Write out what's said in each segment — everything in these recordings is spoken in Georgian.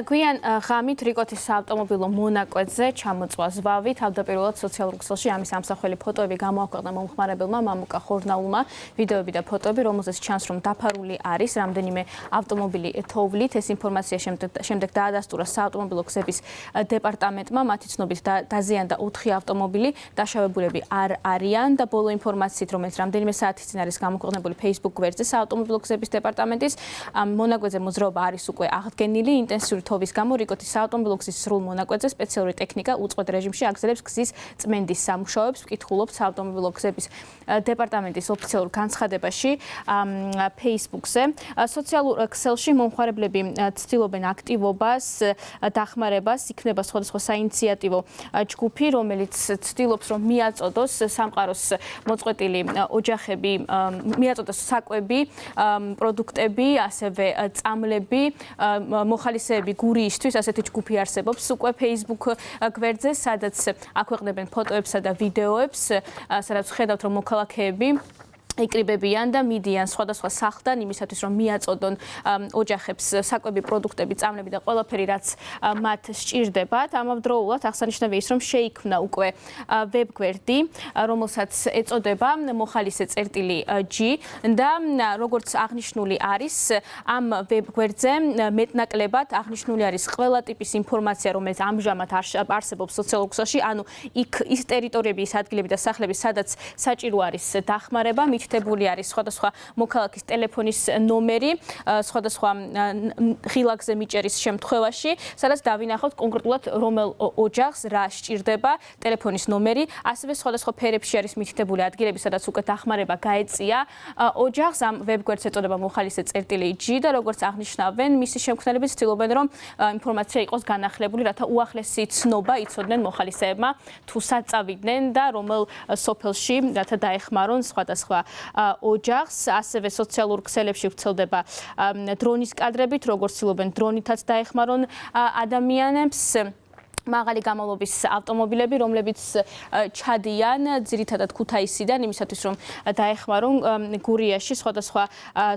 გვიან ღამით რიკოთის საავტომობილო მონაკვეთზე ჩამოწვა ზვავი, თავდაპირველად სოციალურ ქსელში ამის ამსახველი ფოტოები გამოაქვეყნა მომხმარებელმა მამუკა ხორნაულმა. ვიდეოები და ფოტოები, რომელზეც ჩანს, რომ დაფარული არის რამდენიმე ავტომობილი თოვლით. ეს ინფორმაცია შემდეგ დაადასტურა საავტომობილო გზების დეპარტამენტმა. მათი ცნობით დაზიანდა 4 ავტომობილი, დაშავებულები არ არიან და ბოლო ინფორმაციით, რომელიც რამდენიმე საათის წინ არის გამოქვეყნებული Facebook გვერდზე საავტომობილო გზების დეპარტამენტის, მონაკვეთზე მოძრაობა არის უკვე აღდგენილი. ინტენსიური თოვის გამო რიკოთის საავტომობილო გზის სრულ მონაკვეთზე სპეციალური ტექნიკა უწყვეტ რეჟიმში აგრძელებს გზის წმენდის სამუშაოებს. ვკითხულობთ საავტომობილო გზების დეპარტამენტის ოფიციალურ განცხადებაში Facebook-ზე. სოციალურ ქსელში მომხმარებლები ცდილობენ აქტივობას, დახმარებას, იქნება სხვადასხვა საინიციატივო ჯგუფი, რომელიც ცდილობს, რომ მიაწოდოს სამყაროს მოწყვეტილი ოჯახები, მიაწოდოს საკვები, პროდუქტები, ასევე წამლები, მოხალისეები გურიისთვის, ასეთი ჯგუფი არსებობს უკვე Facebook გვერდზე, სადაც აქვეყნებენ ფოტოებსა და ვიდეოებს, სადაც ხედავთ, რომ მოქალაქეები იკრიბებიან და მიდიან სხვადასხვა სახლთან იმისათვის, რომ მიაწოდონ ოჯახებს საკვები, პროდუქტები, წამლები და ყველაფერი, რაც მათ სჭირდებათ. ამავდროულად აღსანიშნავია ის, რომ შეიქმნა უკვე ვებგვერდი, რომელსაც ეწოდება მოხალისე.g და როგორც აღნიშნული არის, ამ ვებგვერდზე მეტნაკლებად აღნიშნული არის ყველა ტიპის ინფორმაცია, რომელიც ამჟამად არსებობს სოციალურ ქსელში, ანუ ის ტერიტორიები, ის ადგილები და სახლები, სადაც საჭირო არის დახმარება. მითითებული არის სხვადასხვა მოქალაქის ტელეფონის ნომერი, სხვადასხვა ღილაკზე მიჭერის შემთხვევაში, სადაც დავინახავთ კონკრეტულად რომელ ოჯახს რა სჭირდება, ტელეფონის ნომერი, ასევე სხვადასხვა ფერებში არის მითითებული ადგილები, სადაც უკვე დახმარება გაეწია ოჯახს. ამ ვებგვერდს ეწოდება მოხალისე.g და როგორც აღნიშნავენ, მისი შემქმნელები ცდილობენ, რომ ინფორმაცია იყოს განახლებული, რათა უახლესი ცნობა იცოდნენ მოხალისეებმა, თუ სად წავიდნენ და რომელ სოფელში, რათა დაეხმარონ სხვადასხვა ოჯახს. ასევე სოციალურ ქსელებში ვრცელდება დრონის კადრებით, როგორც ცდილობენ დრონითაც დაეხმარონ ადამიანებს. მაღალი გამავლობის ავტომობილები, რომლებიც ჩადიან ძირითადად ქუთაისიდან, იმისათვის, რომ დაეხმარონ გურიაში სხვადასხვა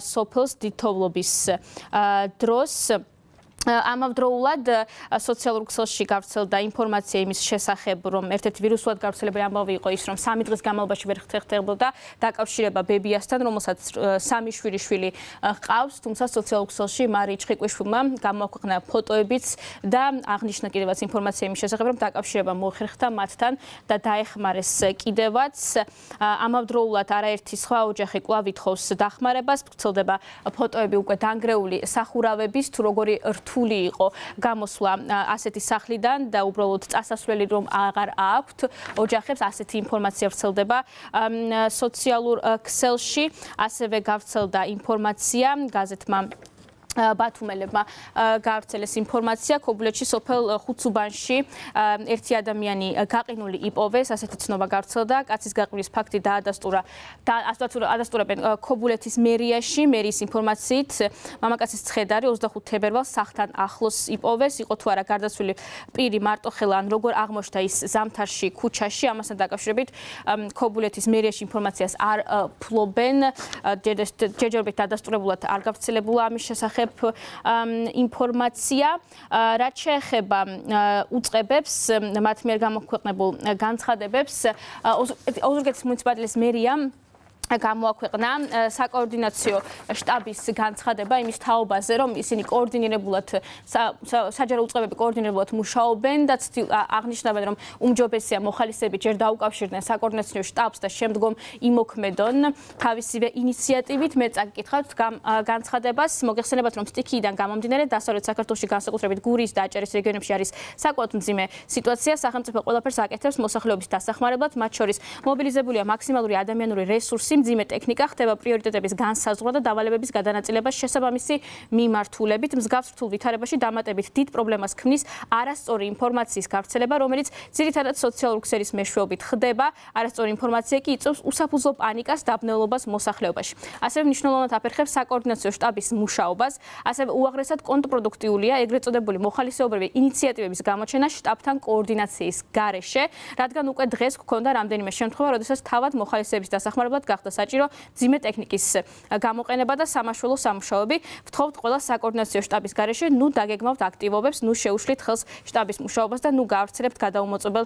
სოფელს დიდთოვლობის დროს. ამავდროულად სოციალურ ქსელში გავრცელდა ინფორმაცია იმის შესახებ, რომ ერთ-ერთი ვირუსულად გავრცელებული ამბავი იყო ის, რომ 3 დღის განმავლობაში ვერ ხდებოდა დაკავშირება ბებიასთან, რომელსაც 3 შვილი ჰყავს, თუმცა სოციალურ ქსელში მარი ჩხიკვიშვილმა გამოაქვეყნა ფოტოებიც და აღნიშნა კიდევაც ინფორმაცია იმის შესახებ, რომ დაკავშირება მოხერხდა მათთან და დაეხმარეს კიდევაც. ამავდროულად არაერთი სხვა ოჯახი კვლავ ითხოვს დახმარებას, ვრცელდება ფოტოები უკვე დანგრეული სახურავების, თუ როგორი რთული იყო გამოსვლა ასეთი სახლიდან და უბრალოდ წასასვლელი რომ აღარ აქვთ ოჯახებს, ასეთი ინფორმაცია ვრცელდება სოციალურ ქსელში. ასევე გავრცელდა ინფორმაცია გაზეთმა ბათუმელებმა გავრცელეს ინფორმაცია, ქობულეთში სოფელ ხუცუბანში ერთი ადამიანი გაყინული იპოვეს, ასეთი ცნობა გავრცელდა. კაცის გაყინვის ფაქტი დაადასტურებენ ქობულეთის მერიაში, მერიის ინფორმაციით. მამაკაცის ცხედარი 25 თებერვალს სახლთან ახლოს იპოვეს, იყო თუ არა გარდაცვლილი პირი მარტოხელა ან როგორ აღმოჩნდა ის ზამთარში ქუჩაში. ამასთან დაკავშირებით ქობულეთის მერიაში ინფორმაციას არ ფლობენ, ჯერჯერობით დადასტურებულად არ გავრცელებულა ამის შესახებ ინფორმაცია. რაც შეეხება უწყებებს, მათ მიერ გამოქვეყნებულ განცხადებებს, ოზურგეთის მუნიციპალიტეტის მერიამ გამოაქვეყნა საკოორდინაციო შტაბის განცხადება იმის თაობაზე, რომ ისინი კოორდინირებულად საჯარო უწყებები კოორდინირებულად მუშაობენ და აღნიშნავენ, რომ უმჯობესია მოხალისეები ჯერ დაუკავშირდნენ საკოორდინაციო შტაბს და შემდგომ იმოქმედონ თავისივე ინიციატივით. მე წაგიკითხავთ განცხადებას, მოგეხსენებათ, რომ სტიქიიდან გამომდინარე დასავლეთ საქართველოში, განსაკუთრებით გურიის და აჭარის რეგიონებში არის საკმაოდ მძიმე სიტუაცია. სახელმწიფო ყველაფერს აკეთებს მოსახლეობის დასახმარებლად, მათ შორის მობილიზებულია მაქსიმალური ადამიანური რესურსი, მძიმე ტექნიკა, ხდება პრიორიტეტების განსაზღვრა და დავალებების გადანაწილება შესაბამისი მიმართულებით. მსგავს რთულ ვითარებაში დამატებით დიდ პრობლემას ქმნის არასწორი ინფორმაციის გავრცელება, რომელიც ძირითადად სოციალურ ქსელის მეშვეობით ხდება. არასწორი ინფორმაცია კი იწვევს უსაფუძვლო პანიკას, დაბნელობას მოსახლეობაში. ასევე მნიშვნელოვნად აფერხებს საკოორდინაციო შტაბის მუშაობას, ასევე უაღრესად კონტრპროდუქტიულია ეგრეთ წოდებული მოხალისეობრივი ინიციატივების გამოჩენა შტაბთან კოორდინაციის გარეშე, რადგან უკვე დღეს გვქონდა რამდენიმე შემთხვევა, როდესაც თავად მოხალისეების დასახმარებლად გახდა საჭირო მძიმე ტექნიკის გამოყენება და სამაშველო სამუშაოები. ვთხოვთ ყველა საკოორდინაციო შტაბის გარეშე, ნუ დაგეგმავთ აქტივობებს, ნუ შეუშლით ხელს შტაბის მუშაობას და ნუ გაავრცელებთ გადაუმოწმებელ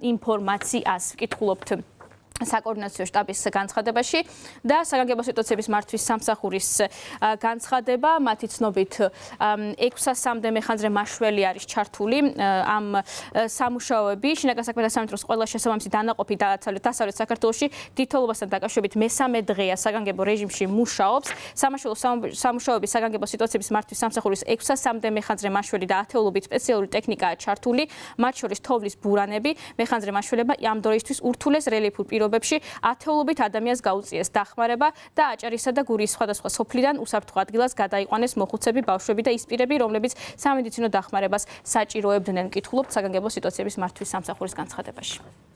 ინფორმაციას. ვკითხულობთ საკოორდინაციო შტაბის განცხადებაში და საგანგებო სიტუაციების მართვის სამსახურის განცხადება, მათი ცნობით 600-მდე მეხანძრე მაშველი არის ჩართული ამ სამუშაოები. შინაგან საქმეთა სამინისტროს ყველა შესაბამისი დანაყოფი დასავლეთ საქართველოში თითოეულობასთან დაკავშირებით მესამე დღეა საგანგებო რეჟიმში მუშაობს. სამაშველო სამუშაოების საგანგებო სიტუაციების მართვის სამსახურის 600-მდე მეხანძრე მაშველი და ათეულობით სპეციალური ტექნიკაა ჩართული, მათ შორის თოვლის ბურანები. მეხანძრე მაშველებმა ამ დროისთვის ურთულეს რელიეფურ პირობებში ათეულობით ადამიანს გაუწიეს დახმარება და აჭარისა და გურიის სხვადასხვა სოფლიდან უსაფრთხო ადგილას გადაიყვანეს მოხუცები, ბავშვები და ის პირები, რომლებიც სამედიცინო დახმარებას საჭიროებდნენ. ვკითხულობთ საგანგებო სიტუაციების მართვის სამსახურის განცხადებაში.